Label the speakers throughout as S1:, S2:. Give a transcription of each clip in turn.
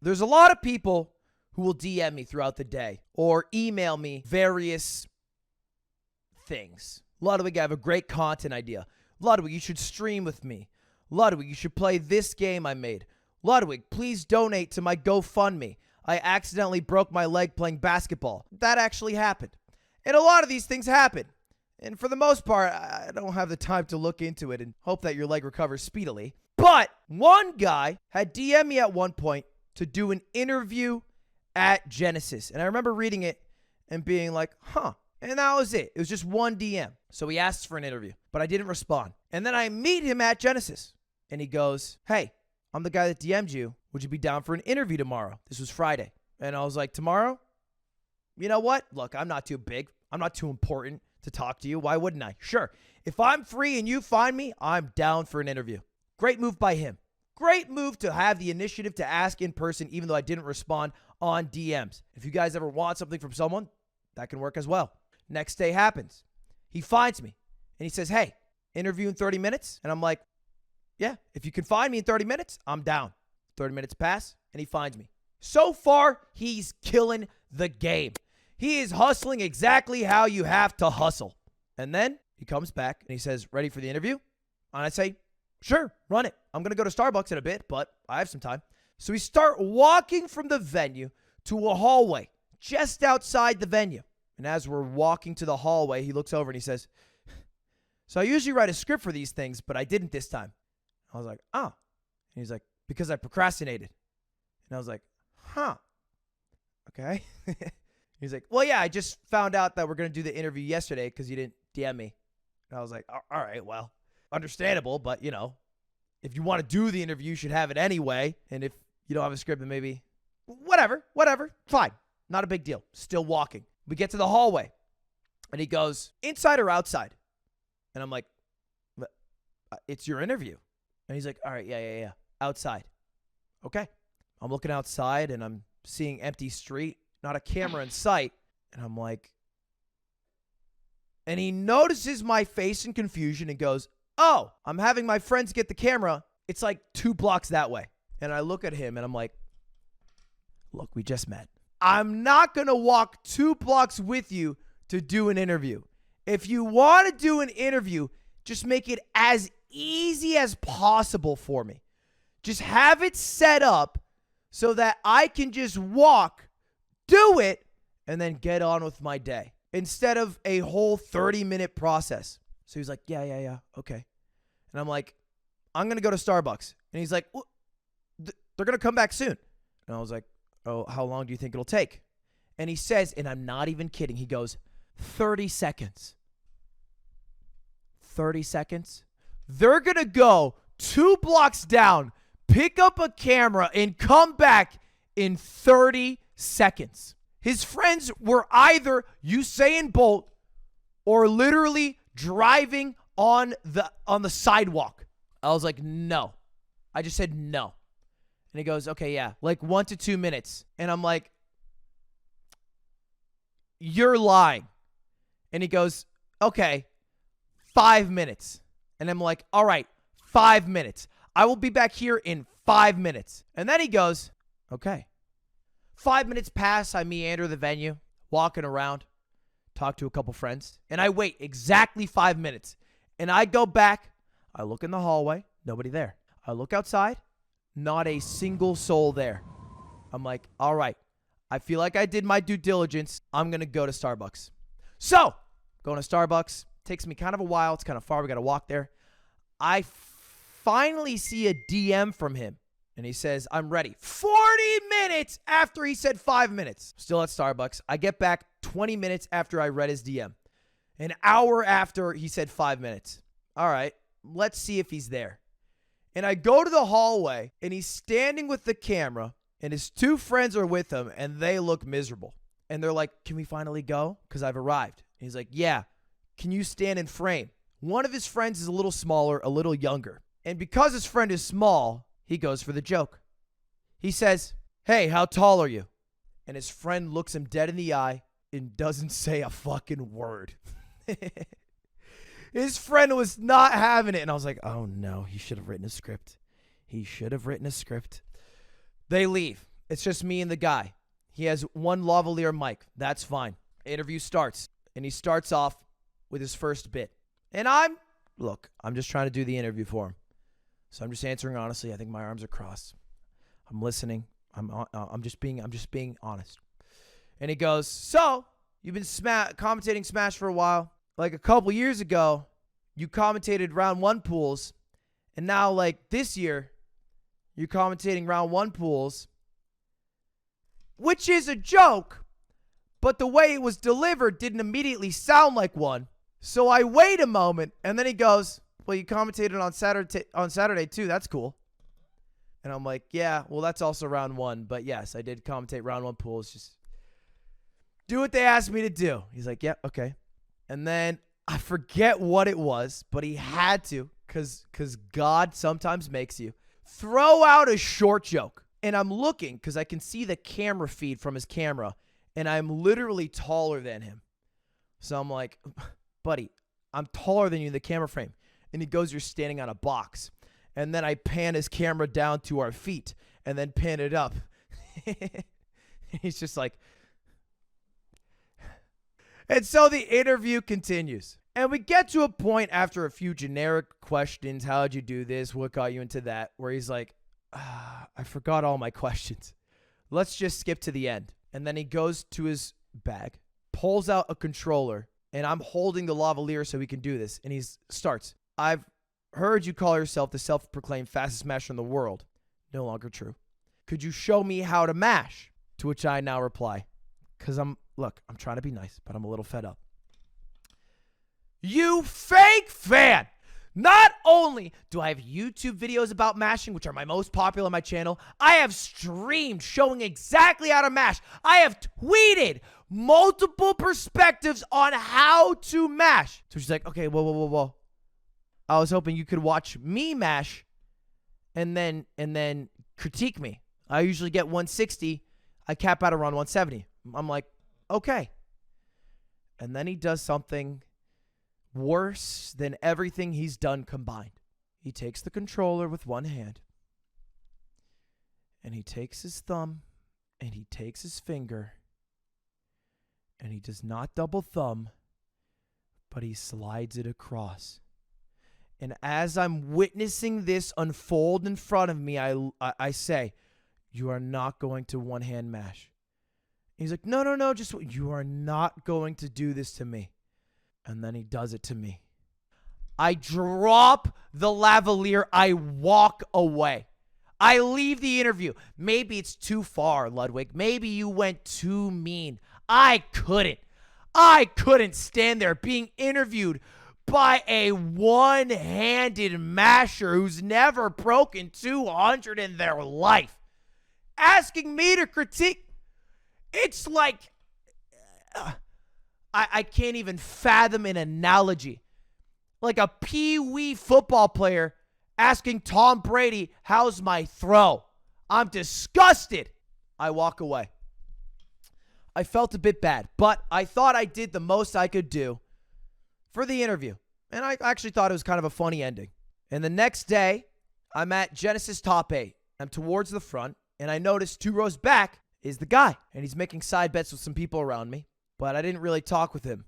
S1: There's a lot of people who will DM me throughout the day or email me various things. Ludwig, I have a great content idea. Ludwig, you should stream with me. Ludwig, you should play this game I made. Ludwig, please donate to my GoFundMe. I accidentally broke my leg playing basketball. That actually happened. And a lot of these things happen. And for the most part, I don't have the time to look into it and hope that your leg recovers speedily. But one guy had DM'd me at one point to do an interview at Genesis. And I remember reading it and being like, huh. And that was it. It was just one DM. So he asked for an interview, but I didn't respond. And then I meet him at Genesis. And he goes, hey, I'm the guy that DM'd you. Would you be down for an interview tomorrow? This was Friday. And I was like, tomorrow? You know what? Look, I'm not too big. I'm not too important to talk to you. Why wouldn't I? Sure. If I'm free and you find me, I'm down for an interview. Great move by him. Great move to have the initiative to ask in person, even though I didn't respond on DMs. If you guys ever want something from someone, that can work as well. Next day happens. He finds me and he says, hey, interview in 30 minutes. And I'm like, yeah, if you can find me in 30 minutes, I'm down. 30 minutes pass and he finds me. So far, he's killing the game. He is hustling exactly how you have to hustle. And then he comes back and he says, ready for the interview? And I say, sure, run it. I'm going to go to Starbucks in a bit, but I have some time. So we start walking from the venue to a hallway just outside the venue. And as we're walking to the hallway, he looks over and he says, so I usually write a script for these things, but I didn't this time. I was like, oh. And he's like, because I procrastinated. And I was like, huh. Okay. He's like, well, yeah, I just found out that we're going to do the interview yesterday because you didn't DM me. And I was like, all right, well, understandable, but, you know, if you want to do the interview, you should have it anyway. And if you don't have a script, then maybe whatever, fine. Not a big deal. Still walking. We get to the hallway, and he goes, inside or outside? And I'm like, it's your interview. And he's like, all right, yeah, outside. Okay. I'm looking outside, and I'm seeing empty street, not a camera in sight. And I'm like, and he notices my face in confusion and goes, oh, I'm having my friends get the camera. It's like 2 blocks that way. And I look at him, and I'm like, look, we just met. I'm not going to walk 2 blocks with you to do an interview. If you want to do an interview, just make it as easy as possible for me. Just have it set up so that I can just walk, do it, and then get on with my day instead of a whole 30-minute process. So he's like, yeah, okay. And I'm like, I'm going to go to Starbucks. And he's like, well, they're going to come back soon. And I was like, oh, how long do you think it'll take? And he says, and I'm not even kidding, he goes, 30 seconds. 30 seconds? They're going to go 2 blocks down, pick up a camera, and come back in 30 seconds. His friends were either Usain Bolt or literally driving on the sidewalk. I was like, no. I just said no. And he goes, okay, yeah, like 1 to 2 minutes. And I'm like, you're lying. And he goes, okay, 5 minutes. And I'm like, all right, 5 minutes. I will be back here in 5 minutes. And then he goes, okay. 5 minutes pass. I meander the venue, walking around, talk to a couple friends. And I wait exactly 5 minutes. And I go back. I look in the hallway. Nobody there. I look outside. Not a single soul there. I'm like, all right. I feel like I did my due diligence. I'm going to go to Starbucks. So, going to Starbucks. Takes me kind of a while. It's kind of far. We got to walk there. I finally see a DM from him. And he says, I'm ready. 40 minutes after he said 5 minutes. Still at Starbucks. I get back 20 minutes after I read his DM. An hour after he said 5 minutes. All right. Let's see if he's there. And I go to the hallway, and he's standing with the camera, and his 2 friends are with him, and they look miserable. And they're like, can we finally go? Because I've arrived. And he's like, yeah. Can you stand in frame? One of his friends is a little smaller, a little younger. And because his friend is small, he goes for the joke. He says, hey, how tall are you? And his friend looks him dead in the eye and doesn't say a fucking word. His friend was not having it. And I was like, oh no, he should have written a script. He should have written a script. They leave. It's just me and the guy. He has one lavalier mic. That's fine. Interview starts, and he starts off with his first bit. And I'm just trying to do the interview for him. So I'm just answering honestly. I think my arms are crossed. I'm listening. I'm just being honest. And he goes, so you've been commentating Smash for a while. Like a couple years ago, you commentated round 1 pools. And now, like this year, you're commentating round 1 pools. Which is a joke. But the way it was delivered didn't immediately sound like one. So I wait a moment. And then he goes, well, you commentated on Saturday too. That's cool. And I'm like, yeah, well, that's also round 1. But yes, I did commentate round 1 pools. Just do what they asked me to do. He's like, yeah, okay. And then I forget what it was, but he had to, because God sometimes makes you throw out a short joke. And I'm looking because I can see the camera feed from his camera, and I'm literally taller than him. So I'm like, buddy, I'm taller than you in the camera frame. And he goes, you're standing on a box. And then I pan his camera down to our feet and then pan it up. He's just like. And so the interview continues. And we get to a point after a few generic questions. How'd you do this? What got you into that? Where he's like, I forgot all my questions. Let's just skip to the end. And then he goes to his bag, pulls out a controller, and I'm holding the lavalier so we can do this. And he starts. I've heard you call yourself the self-proclaimed fastest masher in the world. No longer true. Could you show me how to mash? To which I now reply, because I'm trying to be nice, but I'm a little fed up. You fake fan! Not only do I have YouTube videos about mashing, which are my most popular on my channel, I have streamed showing exactly how to mash. I have tweeted multiple perspectives on how to mash. So she's like, okay, whoa. I was hoping you could watch me mash and then critique me. I usually get 160. I cap out around 170. I'm like, okay. And then he does something worse than everything he's done combined. He takes the controller with one hand, and he takes his thumb, and he takes his finger, and he does not double thumb, but he slides it across. And as I'm witnessing this unfold in front of me, I say, you are not going to one-hand mash. He's like, no, just you are not going to do this to me. And then he does it to me. I drop the lavalier. I walk away. I leave the interview. Maybe it's too far, Ludwig. Maybe you went too mean. I couldn't stand there being interviewed by a one-handed masher who's never broken 200 in their life, asking me to critique. It's like, I can't even fathom an analogy. Like a pee-wee football player asking Tom Brady, how's my throw? I'm disgusted. I walk away. I felt a bit bad, but I thought I did the most I could do for the interview. And I actually thought it was kind of a funny ending. And the next day, I'm at Genesis Top 8. I'm towards the front, and I notice 2 rows back is the guy. And he's making side bets with some people around me. But I didn't really talk with him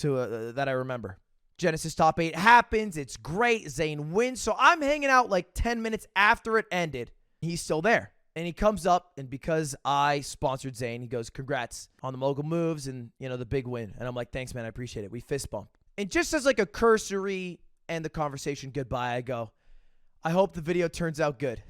S1: that I remember. Genesis Top 8 happens. It's great. Zayn wins. So I'm hanging out like 10 minutes after it ended. He's still there. And he comes up, and because I sponsored Zayn, he goes, congrats on the mogul moves and, the big win. And I'm like, thanks, man. I appreciate it. We fist bump. And just as like a cursory end the conversation goodbye, I go, I hope the video turns out good.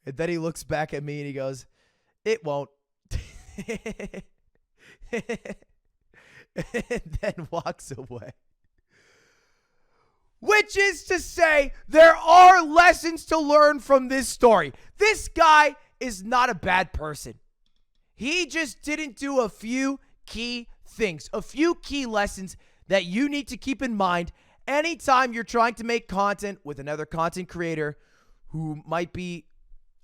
S1: And then he looks back at me and he goes, it won't. And then walks away. Which is to say, there are lessons to learn from this story. This guy is not a bad person. He just didn't do a few key things, a few key lessons that you need to keep in mind anytime you're trying to make content with another content creator who might be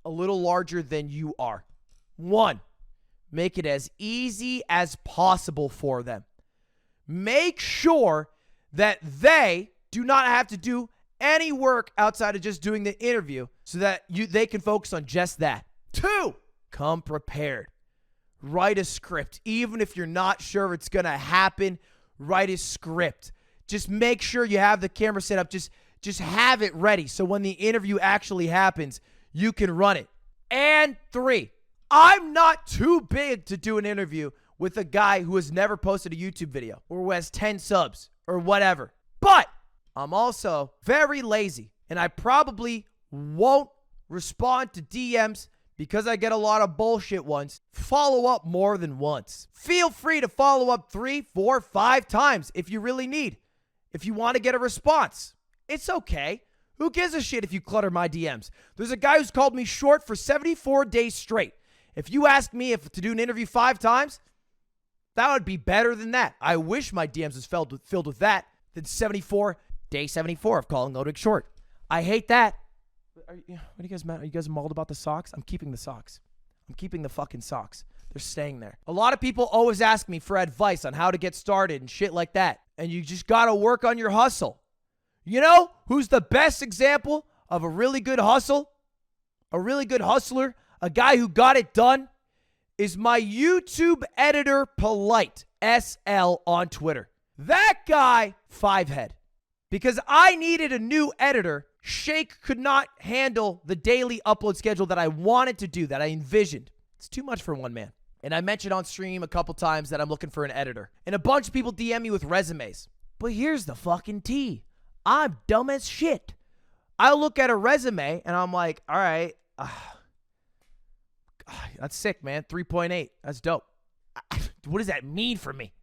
S1: a little larger than you are. 1, make it as easy as possible for them. Make sure that they do not have to do any work outside of just doing the interview so that they can focus on just that. 2, come prepared. Write a script. Even if you're not sure it's going to happen, write a script. Just make sure you have the camera set up. Just have it ready so when the interview actually happens, you can run it. And 3, I'm not too big to do an interview with a guy who has never posted a YouTube video or who has 10 subs or whatever. But I'm also very lazy, and I probably won't respond to DMs because I get a lot of bullshit ones. Follow up more than once. Feel free to follow up 3, 4, 5 times if you really need. If you want to get a response, it's okay. Who gives a shit if you clutter my DMs? There's a guy who's called me short for 74 days straight. If you ask me if to do an interview 5 times, that would be better than that. I wish my DMs was filled with that than 74, day 74 of calling Ludwig short. I hate that. What are you guys mad? Are you guys mauled about the socks? I'm keeping the socks. I'm keeping the fucking socks. They're staying there. A lot of people always ask me for advice on how to get started and shit like that. And you just got to work on your hustle. You know who's the best example of a really good hustle? A really good hustler? A guy who got it done? Is my YouTube editor, Polite, SL on Twitter. That guy, 5-head. Because I needed a new editor, Shake could not handle the daily upload schedule that I wanted to do, that I envisioned. It's too much for one man. And I mentioned on stream a couple times that I'm looking for an editor. And a bunch of people DM me with resumes. But here's the fucking tea. I'm dumb as shit. I look at a resume and I'm like, all right, that's sick, man. 3.8. That's dope. What does that mean for me?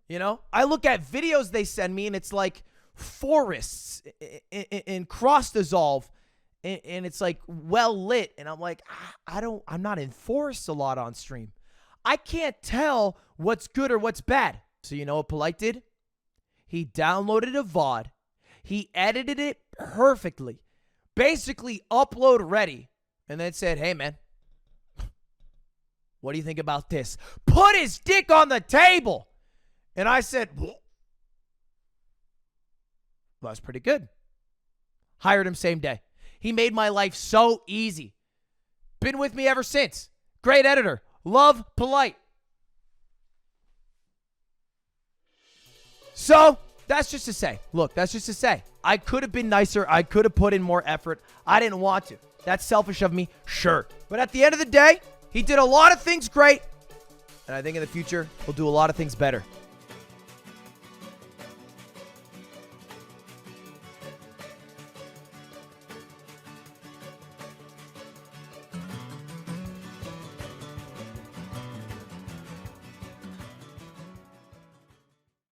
S1: You know? I look at videos they send me and it's like forests in cross dissolve and it's like well lit. And I'm like, I'm not in forests a lot on stream. I can't tell what's good or what's bad. So you know what Polite did? He downloaded a VOD. He edited it perfectly. Basically upload ready. And then said, hey, man, what do you think about this? Put his dick on the table. And I said, well, that's pretty good. Hired him same day. He made my life so easy. Been with me ever since. Great editor. Love Polite. So, that's just to say. Look, that's just to say. I could have been nicer. I could have put in more effort. I didn't want to. That's selfish of me, sure. But at the end of the day, he did a lot of things great. And I think in the future, he'll do a lot of things better.